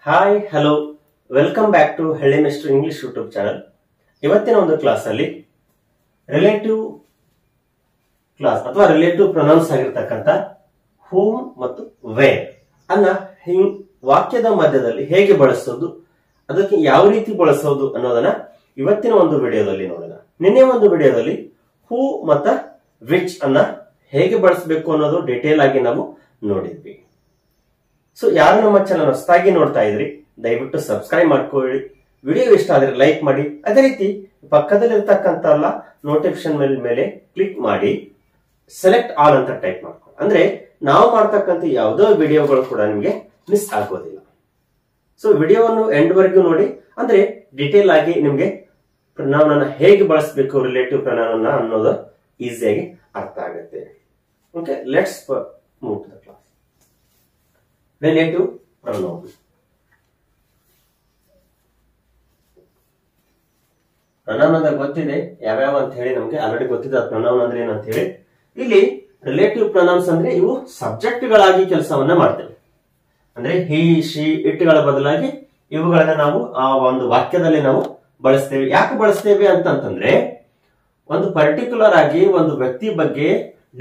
Hi hello welcome back to Halli Mister English YouTube channel. ಇವತ್ತಿನ ಒಂದು class ಅಲ್ಲಿ relative clause ಅಥವಾ ರಿಲೇಟಿವ್ ಪ್ರೊನೌನ್ಸ್ ಆಗಿರ್ತಕ್ಕಂಥ ಹೂಮ್ ಮತ್ತು ವೇರ್ ಅನ್ನ ವಾಕ್ಯದ ಮಧ್ಯದಲ್ಲಿ ಹೇಗೆ ಬಳಸೋದು, ಅದಕ್ಕೆ ಯಾವ ರೀತಿ ಬಳಸೋದು ಅನ್ನೋದನ್ನ ಇವತ್ತಿನ ಒಂದು ವಿಡಿಯೋದಲ್ಲಿ ನೋಡೋಣ. ನಿನ್ನೆ ಒಂದು ವಿಡಿಯೋದಲ್ಲಿ ಹೂ ಮತ್ತು ವಿಚ್ ಅನ್ನ ಹೇಗೆ ಬಳಸಬೇಕು ಅನ್ನೋದು ಡೀಟೇಲ್ ಆಗಿ ನಾವು ನೋಡಿದ್ವಿ. ಸೊ ಯಾರು ನಮ್ಮ ಚಾನಲ್ ಹೊಸದಾಗಿ ನೋಡ್ತಾ ಇದ್ರಿ ದಯವಿಟ್ಟು ಸಬ್ಸ್ಕ್ರೈಬ್ ಮಾಡ್ಕೊಳ್ಳಿ. ವಿಡಿಯೋ ಇಷ್ಟ ಆದ್ರೆ ಲೈಕ್ ಮಾಡಿ. ಅದೇ ರೀತಿ ಪಕ್ಕದಲ್ಲಿರ್ತಕ್ಕಂಥ ನೋಟಿಫಿಕೇಶನ್ ಮೇಲೆ ಕ್ಲಿಕ್ ಮಾಡಿ ಸೆಲೆಕ್ಟ್ ಆಲ್ ಅಂತ ಟೈಪ್ ಮಾಡ್ಕೊಳ್ಳಿ. ಅಂದ್ರೆ ನಾವು ಮಾಡ್ತಕ್ಕಂಥ ಯಾವುದೋ ವಿಡಿಯೋಗಳು ಕೂಡ ನಿಮಗೆ ಮಿಸ್ ಆಗೋದಿಲ್ಲ. ಸೊ ವಿಡಿಯೋವನ್ನು ಎಂಡ್ ವರೆಗೂ ನೋಡಿ, ಅಂದ್ರೆ ಡಿಟೇಲ್ ಆಗಿ ನಿಮ್ಗೆ ಪ್ರೊನೌನ್ ಅನ್ನ ಹೇಗೆ ಬಳಸಬೇಕು, ರಿಲೇಟಿವ್ ಪ್ರೊನೌನ್ ಅನ್ನೋದು ಈಸಿಯಾಗಿ ಅರ್ಥ ಆಗುತ್ತೆ. Okay, let's move to the class. Relative pronoun. Pronoun ಅಂದ್ರೆ ಗೊತ್ತಿದೆ ಯಾವ್ಯಾವ ಅಂತ ಹೇಳಿ, ನಮ್ಗೆ ಆಲ್ರೆಡಿ ಗೊತ್ತಿದೆ ಪ್ರೊನೌನ್ ಅಂದ್ರೆ ಏನಂತ ಹೇಳಿ. ಇಲ್ಲಿ ರಿಲೇಟಿವ್ ಪ್ರೊನೌನ್ಸ್ ಅಂದ್ರೆ ಇವು ಸಬ್ಜೆಕ್ಟ್ ಗಳಾಗಿ ಕೆಲಸವನ್ನ ಮಾಡ್ತೇವೆ. ಅಂದ್ರೆ ಹಿ ಶಿ ಇಟ್ಗಳ ಬದಲಾಗಿ ಇವುಗಳನ್ನ ನಾವು ಆ ಒಂದು ವಾಕ್ಯದಲ್ಲಿ ನಾವು ಬಳಸ್ತೇವೆ. ಯಾಕೆ ಬಳಸ್ತೇವೆ ಅಂತಂದ್ರೆ ಒಂದು ಪರ್ಟಿಕ್ಯುಲರ್ ಆಗಿ ಒಂದು ವ್ಯಕ್ತಿ ಬಗ್ಗೆ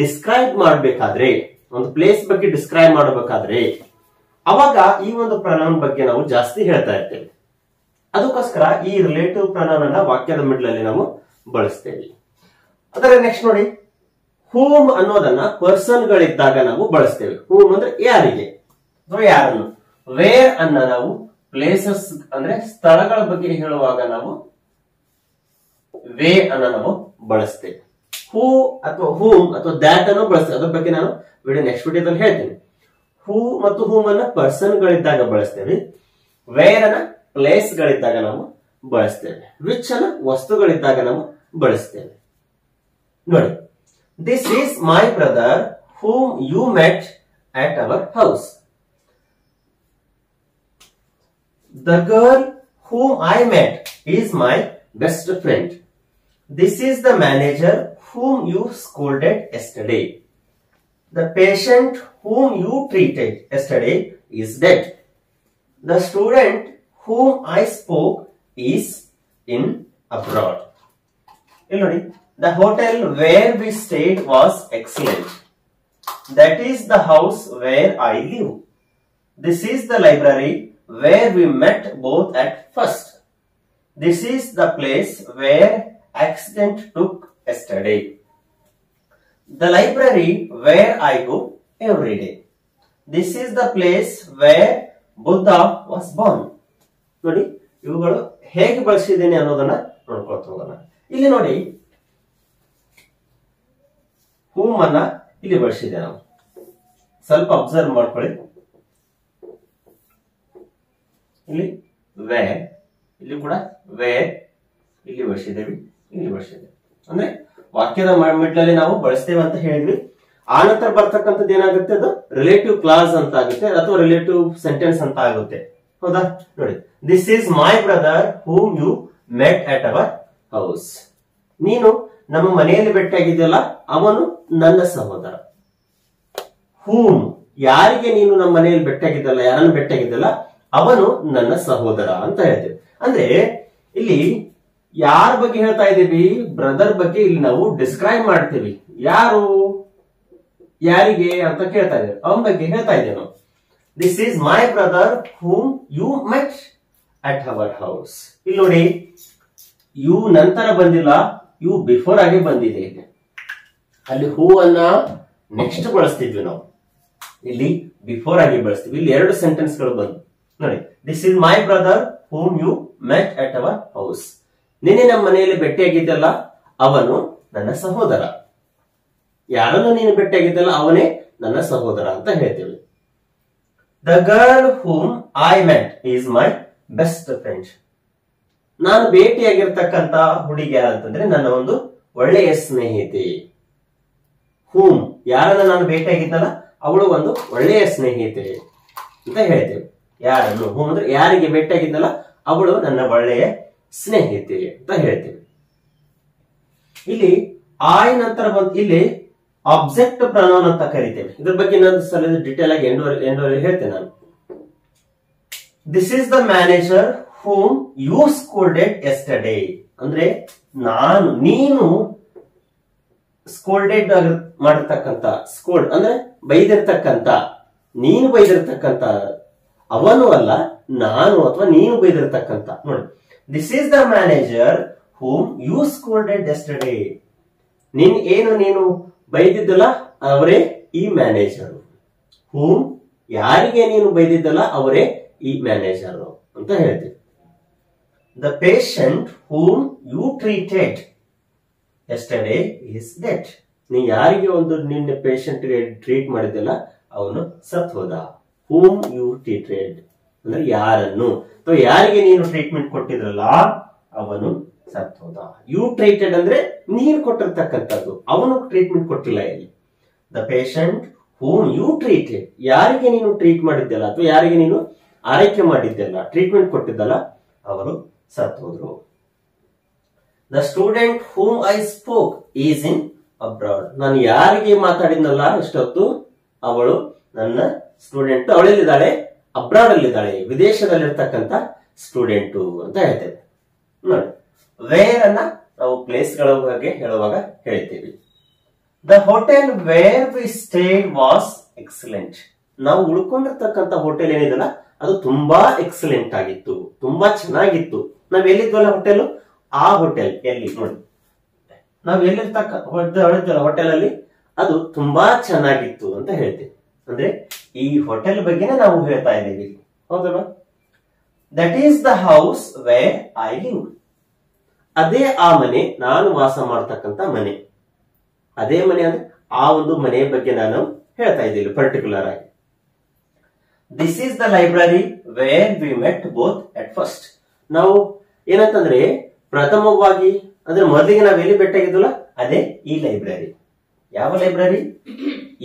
ಡಿಸ್ಕ್ರೈಬ್ ಮಾಡಬೇಕಾದ್ರೆ, ಒಂದು ಪ್ಲೇಸ್ ಬಗ್ಗೆ ಡಿಸ್ಕ್ರೈಬ್ ಮಾಡಬೇಕಾದ್ರೆ ಅವಾಗ ಈ ಒಂದು ಪ್ರೊನೌನ್ ಬಗ್ಗೆ ನಾವು ಜಾಸ್ತಿ ಹೇಳ್ತಾ ಇರ್ತೇವೆ. ಅದಕ್ಕೋಸ್ಕರ ಈ ರಿಲೇಟಿವ್ ಪ್ರೊನೌನ್ ಅನ್ನ ವಾಕ್ಯದ ಮಿಡ್ಲ್ ಅಲ್ಲಿ ನಾವು ಬಳಸ್ತೇವೆ. ಅದರ ನೆಕ್ಸ್ಟ್ ನೋಡಿ, ಹೂಮ್ ಅನ್ನೋದನ್ನ ಪರ್ಸನ್ ಗಳಿದ್ದಾಗ ನಾವು ಬಳಸ್ತೇವೆ. ಹೂಮ್ ಅಂದ್ರೆ ಯಾರಿಗೆ ಅಥವಾ ಯಾರನ್ನು. ವೇರ್ ಅನ್ನ ನಾವು ಪ್ಲೇಸಸ್ ಅಂದ್ರೆ ಸ್ಥಳಗಳ ಬಗ್ಗೆ ಹೇಳುವಾಗ ನಾವು ವೇ ಅನ್ನ ನಾವು ಬಳಸ್ತೇವೆ. ಹೂ ಅಥವಾ ಹೂಮ್ ಅಥವಾ ದ್ಯಾಟ್ ಅನ್ನು ಬಳಸ್ತೇವೆ. ಅದ್ರ ಬಗ್ಗೆ ನಾನು ನೆಕ್ಸ್ಟ್ ವಿಡಿಯೋದಲ್ಲಿ ಹೇಳ್ತೇನೆ. ಹೂ ಮತ್ತು ಹೂಮ್ ಅನ್ನ ಪರ್ಸನ್ ಗಳಿದ್ದಾಗ ಬಳಸ್ತೇವೆ. ವೇರ್ ಅನ್ನ ಪ್ಲೇಸ್ ಗಳಿದ್ದಾಗ ನಾವು ಬಳಸ್ತೇವೆ. ವಿಚ್ ಅನ್ನ ವಸ್ತುಗಳಿದ್ದಾಗ ನಾವು ಬಳಸ್ತೇವೆ. ನೋಡಿ, this is my brother whom you met at our house. The girl whom I met is my best friend. This is the manager whom you scolded yesterday. The patient whom you treated yesterday is dead. The student whom I spoke is in abroad. The hotel where we stayed was excellent. That is the house where I live. This is the library where we met both at first. This is the place where accident took yesterday. The library where I go every day. This is the place where Buddha was born. ನೋಡಿ, ಇವುಗಳು ಹೇಗೆ ಬಳಸಿದ್ದೇನೆ ಅನ್ನೋದನ್ನ ನೋಡ್ಕೊಳ್ತಾ ಹೋಗೋಣ. ಇಲ್ಲಿ ನೋಡಿ, ಹೂಮ್ ಅನ್ನ ಇಲ್ಲಿ ಬಳಸಿದೆ. ನಾವು ಸ್ವಲ್ಪ ಅಬ್ಸರ್ವ್ ಮಾಡ್ಕೊಳ್ಳಿ. ಇಲ್ಲಿ ವೇರ್, ಇಲ್ಲಿ ಕೂಡ ವೇರ್, ಇಲ್ಲಿ ಬಳಸಿದ್ದೇವೆ, ಇಲ್ಲಿ ಬಳಸಿದ್ದೇವೆ. ಅಂದ್ರೆ ವಾಕ್ಯದ ಮಿಡ್ಲಲ್ಲಿ ನಾವು ಬಳಸ್ತೇವೆ ಅಂತ ಹೇಳಿದ್ವಿ. ಆ ನಂತರ ಬರ್ತಕ್ಕಂಥದ್ದು ಏನಾಗುತ್ತೆ, ಅದು ರಿಲೇಟಿವ್ ಕ್ಲಾಸ್ ಅಂತ ಆಗುತ್ತೆ ಅಥವಾ ರಿಲೇಟಿವ್ ಸೆಂಟೆನ್ಸ್ ಅಂತ ಆಗುತ್ತೆ. ಹೌದಾ? ನೋಡಿ, this is my brother whom you met at our house. ನೀನು ನಮ್ಮ ಮನೆಯಲ್ಲಿ ಭೇಟಿಯಾಗಿದ್ದಲ್ಲ, ಅವನು ನನ್ನ ಸಹೋದರ. ಹೂಮ್, ಯಾರಿಗೆ ನೀನು ನಮ್ಮ ಮನೆಯಲ್ಲಿ ಭೇಟಿಯಾಗಿದ್ದಲ್ಲ, ಯಾರನ್ನು ಭೇಟಿಯಾಗಿದ್ದಲ್ಲ, ಅವನು ನನ್ನ ಸಹೋದರ ಅಂತ ಹೇಳ್ತೇವೆ. ಅಂದ್ರೆ ಇಲ್ಲಿ ಯಾರ ಬಗ್ಗೆ ಹೇಳ್ತಾ ಇದ್ದೀವಿ? ಬ್ರದರ್ ಬಗ್ಗೆ ಇಲ್ಲಿ ನಾವು ಡಿಸ್ಕ್ರೈಬ್ ಮಾಡ್ತೀವಿ. ಯಾರು, ಯಾರಿಗೆ ಅಂತ ಕೇಳ್ತಾ ಇದ್ದೇವೆ, ಅವನ ಬಗ್ಗೆ ಹೇಳ್ತಾ ಇದ್ದೇವೆ ನಾವು. This is my brother whom you met at our house. ಇಲ್ಲಿ ನೋಡಿ, ಯು ನಂತರ ಬಂದಿಲ್ಲ, ಯು ಬಿಫೋರ್ ಆಗಿ ಬಂದಿದೆ. ಅಲ್ಲಿ ಹೂ ಅನ್ನ ನೆಕ್ಸ್ಟ್ ಬಳಸ್ತಿದ್ವಿ ನಾವು, ಇಲ್ಲಿ ಬಿಫೋರ್ ಆಗಿ ಬಳಸ್ತೀವಿ. ಇಲ್ಲಿ ಎರಡು ಸೆಂಟೆನ್ಸ್ ಗಳು ಬಂದು ನೋಡಿ, this is my brother whom you met at our house. ನಿನ್ನೆ ನಮ್ಮ ಮನೆಯಲ್ಲಿ ಭೇಟಿಯಾಗಿದ್ದಲ್ಲ, ಅವನು ನನ್ನ ಸಹೋದರ. ಯಾರನ್ನು ನೀನು ಭೇಟಿಯಾಗಿದ್ದಲ್ಲ, ಅವನೇ ನನ್ನ ಸಹೋದರ ಅಂತ ಹೇಳ್ತೇವೆ. The girl whom I met is my best friend. ನಾನು ಭೇಟಿಯಾಗಿರ್ತಕ್ಕಂತ ಹುಡುಗಿ ಯಾರಂತಂದ್ರೆ ನನ್ನ ಒಂದು ಒಳ್ಳೆಯ ಸ್ನೇಹಿತೆ. ಹೂಮ್, ಯಾರನ್ನ ನಾನು ಭೇಟಿಯಾಗಿದ್ದಲ್ಲ, ಅವಳು ಒಂದು ಒಳ್ಳೆಯ ಸ್ನೇಹಿತೆ ಅಂತ ಹೇಳ್ತೇವೆ. ಯಾರನ್ನು, ಹೂಮ್ ಅಂದ್ರೆ ಯಾರಿಗೆ ಭೇಟಿಯಾಗಿದ್ದಲ್ಲ, ಅವಳು ನನ್ನ ಒಳ್ಳೆಯ ಸ್ನೇಹಿತೆ ಅಂತ ಹೇಳ್ತೇವೆ. ಇಲ್ಲಿ ಆಯ್ ನಂತರ ಬಂದು ಇಲ್ಲಿ ಆಬ್ಜೆಕ್ಟ್ ಪ್ರೊನೌನ್ ಅಂತ ಕರಿತೇವೆ. ಇದ್ರ ಬಗ್ಗೆ ಇನ್ನೊಂದು ಸಲ ಡಿಟೇಲ್ ಆಗಿ ಎಂಡ್ ಹೇಳ್ತೇನೆ ನಾನು. This is the manager whom you scolded yesterday. ಅಂದ್ರೆ ನೀನು ಸ್ಕೋಲ್ಡೆಡ್ ಮಾಡಿರ್ತಕ್ಕಂತ, ಸ್ಕೋಲ್ಡ್ ಅಂದ್ರೆ ಬೈದಿರ್ತಕ್ಕಂತ, ನೀನು ಬೈದಿರ್ತಕ್ಕಂತ, ಅವನು ಅಲ್ಲ ನಾನು ಅಥವಾ ನೀನು ಬೈದಿರ್ತಕ್ಕಂತ. ನೋಡಿ, this is the manager whom you scolded yesterday. ನೀನು ಬೈದಿದ್ದಲ್ಲ ಅವರೇ ಈ ಮ್ಯಾನೇಜರ್. whom ಯಾರಿಗೆ ನೀನು ಬೈದಿದ್ದಲ್ಲ ಅವರೇ ಈ ಮ್ಯಾನೇಜರ್ ಅಂತ ಹೇಳ್ತೀವಿ. The patient whom you treated yesterday is dead. ನೀ ಯಾರಿಗೆ ನಿನ್ನೆ ಪೇಷಂಟ್ ಗೆ ಟ್ರೀಟ್ ಮಾಡಿದ್ದಲ್ಲ ಅವನು ಸತ್ ಹೋದ. whom you treated ಅಂದ್ರೆ ಯಾರನ್ನು, ಅಥವಾ ಯಾರಿಗೆ ನೀನು ಟ್ರೀಟ್ಮೆಂಟ್ ಕೊಟ್ಟಿದ್ರಲ್ಲ ಅವನು ಸತ್ ಹೋದ. ಯು ಟ್ರೀಟೆಡ್ ಅಂದ್ರೆ ನೀನು ಕೊಟ್ಟಿರ್ತಕ್ಕಂಥದ್ದು, ಅವನು ಟ್ರೀಟ್ಮೆಂಟ್ ಕೊಟ್ಟಿಲ್ಲ ಇಲ್ಲಿ. The patient whom you treated, ಯಾರಿಗೆ ನೀನು ಟ್ರೀಟ್ ಮಾಡಿದ್ದಲ್ಲ ಅಥವಾ ಯಾರಿಗೆ ನೀನು ಆರೈಕೆ ಮಾಡಿದ್ದಲ್ಲ, ಟ್ರೀಟ್ಮೆಂಟ್ ಕೊಟ್ಟಿದ್ದಲ್ಲ ಅವರು ಸತ್ ಹೋದ್ರು. The student whom I spoke is in abroad. ನಾನು ಯಾರಿಗೆ ಮಾತಾಡಿದ್ನಲ್ಲ ಇಷ್ಟೊತ್ತು ಅವಳು ನನ್ನ ಸ್ಟೂಡೆಂಟ್, ಅವಳೆಲ್ಲಿದ್ದಾಳೆ? ಅಬ್ರಾಡ್ ಅಲ್ಲಿದ್ದಾಳೆ, ವಿದೇಶದಲ್ಲಿರ್ತಕ್ಕಂಥ ಸ್ಟೂಡೆಂಟ್ ಅಂತ ಹೇಳ್ತೇವೆ. ನೋಡಿ, ವೇರ್ ಅನ್ನ ನಾವು ಪ್ಲೇಸ್ ಗಳ ಬಗ್ಗೆ ಹೇಳುವಾಗ ಹೇಳ್ತೀವಿ. The hotel where we stayed was excellent. ನಾವು ಉಳ್ಕೊಂಡಿರ್ತಕ್ಕಂಥ ಹೋಟೆಲ್ ಏನಿದೆಲ್ಲ ಅದು ತುಂಬಾ ಎಕ್ಸಲೆಂಟ್ ಆಗಿತ್ತು, ತುಂಬಾ ಚೆನ್ನಾಗಿತ್ತು. ನಾವ್ ಎಲ್ಲಿದ್ವಲ್ಲ ಹೋಟೆಲ್, ಆ ಹೋಟೆಲ್ ಎಲ್ಲಿ ನೋಡಿ, ನಾವ್ ಎಲ್ಲಿರ್ತಕ್ಕ ಹೋಟೆಲ್ ಅಲ್ಲಿ ಅದು ತುಂಬಾ ಚೆನ್ನಾಗಿತ್ತು ಅಂತ ಹೇಳ್ತೀವಿ. ಅಂದ್ರೆ ಈ ಹೋಟೆಲ್ ಬಗ್ಗೆನೇ ನಾವು ಹೇಳ್ತಾ ಇದ್ದೀವಿ, ಹೌದಲ್ವಾ? That is the house where I live. ಅದೇ ಆ ಮನೆ, ನಾನು ವಾಸ ಮಾಡ್ತಕ್ಕಂಥ ಮನೆ. ಅದೇ ಮನೆ ಅಂದ್ರೆ ಆ ಒಂದು ಮನೆಯ ಬಗ್ಗೆ ನಾನು ಹೇಳ್ತಾ ಇದ್ದೀನಿ ಪರ್ಟಿಕ್ಯುಲರ್ ಆಗಿ. This is the library where we met both at first. ನಾವು ಏನಂತಂದ್ರೆ ಪ್ರಥಮವಾಗಿ ಅಂದ್ರೆ ಮೊದಲಿಗೆ ನಾವ್ ಎಲ್ಲಿ ಭೇಟಿಯಾಗಿದ್ವಲ್ಲ ಅದೇ ಈ ಲೈಬ್ರರಿ. ಯಾವ ಲೈಬ್ರರಿ?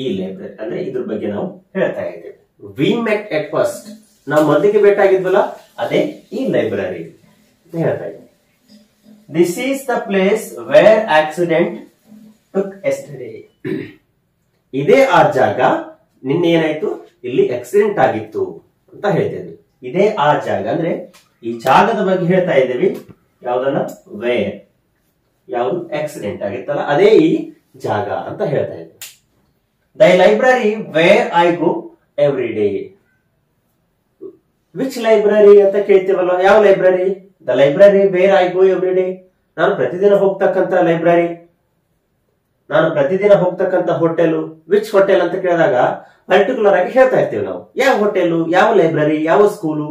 ಈ ಲೈಬ್ರರಿ ಅಂದ್ರೆ ಇದ್ರ ಬಗ್ಗೆ ನಾವು ಹೇಳ್ತಾ ಇದ್ದೇವೆ. ವಿ ಮೆಟ್ ಎಟ್ ಫಸ್ಟ್, ನಾವು ಮೊದಲಿಗೆ ಭೇಟಿಯಾಗಿದ್ವಲ್ಲ ಅದೇ ಈ ಲೈಬ್ರರಿ ಅಂತ ಹೇಳ್ತಾ ಇದ್ದೇವೆ. This is the place where accident took yesterday. ಇದೇ ಆ ಜಾಗ, ನಿನ್ನೆ ಏನಾಯ್ತು ಇಲ್ಲಿ ಆಕ್ಸಿಡೆಂಟ್ ಆಗಿತ್ತು ಅಂತ ಹೇಳ್ತೇವೆ. ಇದೇ ಆ ಜಾಗ ಅಂದ್ರೆ ಈ ಜಾಗದ ಬಗ್ಗೆ ಹೇಳ್ತಾ ಇದ್ದೇವೆ. ಯಾವ್ದನ್ನ? ವೇರ್, ಯಾವ್ದು ಆಕ್ಸಿಡೆಂಟ್ ಆಗಿತ್ತಲ್ಲ ಅದೇ ಈ ಜಾಗ ಅಂತ ಹೇಳ್ತಾ ಇದ್ದೇವೆ. The library where I go every day. Which library ಅಂತ ಕೇಳ್ತೀವಲ್ಲ, ಯಾವ library? The library where I go every day. ನಾನು ಪ್ರತಿದಿನ ಹೋಗ್ತಕ್ಕಂತ ಲೈಬ್ರರಿ, ನಾನು ಪ್ರತಿದಿನ ಹೋಗ್ತಕ್ಕಂತ ಹೋಟೆಲು. ವಿಚ್ ಹೋಟೆಲ್ ಅಂತ ಕೇಳಿದಾಗ ಪರ್ಟಿಕ್ಯುಲರ್ ಆಗಿ ಹೇಳ್ತಾ ಇರ್ತೀವಿ ನಾವು. ಯಾವ ಹೋಟೆಲು, ಯಾವ ಲೈಬ್ರರಿ, ಯಾವ school.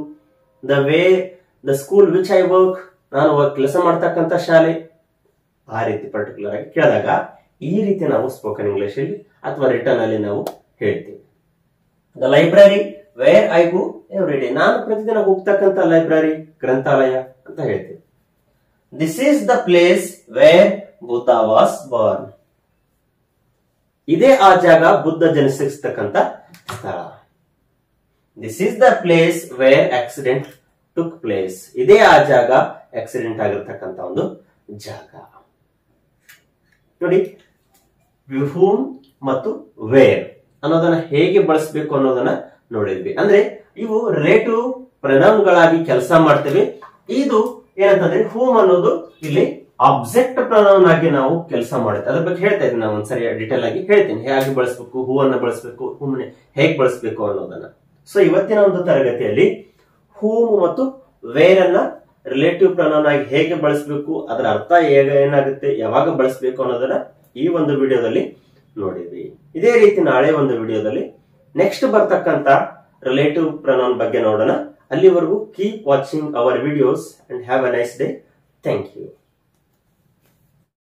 The school which I work, ನಾನು ಕೆಲಸ ಮಾಡ್ತಕ್ಕಂಥ ಶಾಲೆ. ಆ ರೀತಿ ಪರ್ಟಿಕ್ಯುಲರ್ ಆಗಿ ಕೇಳಿದಾಗ ಈ ರೀತಿ ನಾವು ಸ್ಪೋಕನ್ ಇಂಗ್ಲಿಷ್ ಅಲ್ಲಿ ಅಥವಾ ರಿಟರ್ನ್ ಅಲ್ಲಿ ನಾವು ಹೇಳ್ತೀವಿ. The library where I go every day, ನಾನು ಪ್ರತಿದಿನ ಹೋಗ್ತಕ್ಕಂಥ ಲೈಬ್ರರಿ, ಗ್ರಂಥಾಲಯ ಅಂತ ಹೇಳ್ತೀವಿ. This is the place where Buddha was Born. ಇದೇ ಆ ಜಾಗ, ಬುದ್ಧ ಜನಿಸಿರ್ತಕ್ಕಂಥ ಸ್ಥಳ. This is the place where accident took place. ಇದೇ ಆ ಜಾಗ, ಆಕ್ಸಿಡೆಂಟ್ ಆಗಿರ್ತಕ್ಕಂಥ ಒಂದು ಜಾಗ. ನೋಡಿ, whom ಮತ್ತು ವೇರ್ ಅನ್ನೋದನ್ನ ಹೇಗೆ ಬಳಸಬೇಕು ಅನ್ನೋದನ್ನ ನೋಡಿದ್ವಿ. ಅಂದ್ರೆ ಇವು ರಿಲೇಟಿವ್ ಪ್ರನೌನ್ ಗಳಾಗಿ ಕೆಲಸ ಮಾಡ್ತೇವೆ. ಇದು ಏನಂತಂದ್ರೆ whom ಅನ್ನೋದು ಇಲ್ಲಿ ಆಬ್ಜೆಕ್ಟ್ ಪ್ರನೌನ್ ಆಗಿ ನಾವು ಕೆಲಸ ಮಾಡುತ್ತೆ. ಅದ್ರ ಬಗ್ಗೆ ಹೇಳ್ತಾ ಇದ್ದೀನಿ, ನಾನು ಒಂದ್ಸರಿ ಡಿಟೇಲ್ ಆಗಿ ಹೇಳ್ತೀನಿ ಹೇಗೆ ಬಳಸಬೇಕು, ಹೂ ಅನ್ನ ಬಳಸಬೇಕು, ಹೂಮ್ ಹೇಗೆ ಬಳಸಬೇಕು ಅನ್ನೋದನ್ನ. ಸೊ ಇವತ್ತಿನ ಒಂದು ತರಗತಿಯಲ್ಲಿ ಹೂಮ್ ಮತ್ತು ವೇರ್ ಅನ್ನ ರಿಲೇಟಿವ್ ಪ್ರನೌನ್ ಆಗಿ ಹೇಗೆ ಬಳಸಬೇಕು, ಅದರ ಅರ್ಥ ಏನಾಗುತ್ತೆ, ಯಾವಾಗ ಬಳಸಬೇಕು ಅನ್ನೋದನ್ನ ಈ ಒಂದು ವಿಡಿಯೋದಲ್ಲಿ ನೋಡಿದ್ವಿ. ಇದೇ ರೀತಿ ನಾಳೆ ಒಂದು ವಿಡಿಯೋದಲ್ಲಿ ನೆಕ್ಸ್ಟ್ ಬರ್ತಕ್ಕಂತ ರಿಲೇಟಿವ್ ಪ್ರನೌನ್ ಬಗ್ಗೆ ನೋಡೋಣ. ಅಲ್ಲಿವರೆಗೂ keep watching our videos and have a nice day. Thank you.